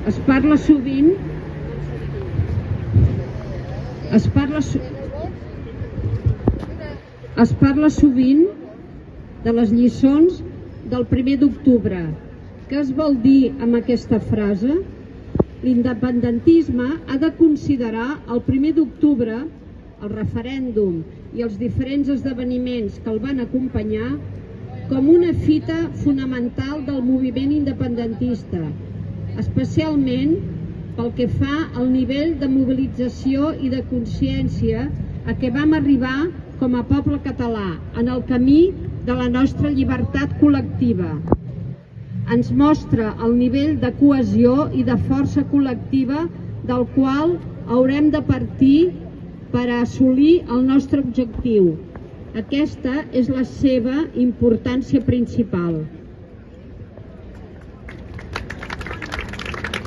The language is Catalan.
Es parla sovint de les lliçons del 1er d'octubre. Què es vol dir amb aquesta frase? L'independentisme ha de considerar el 1er d'octubre, el referèndum i els diferents esdeveniments que el van acompanyar com una fita fonamental del moviment independentista, especialment pel que fa al nivell de mobilització i de consciència a què vam arribar com a poble català en el camí de la nostra llibertat col·lectiva. Ens mostra el nivell de cohesió i de força col·lectiva del qual haurem de partir per a assolir el nostre objectiu. Aquesta és la seva importància principal.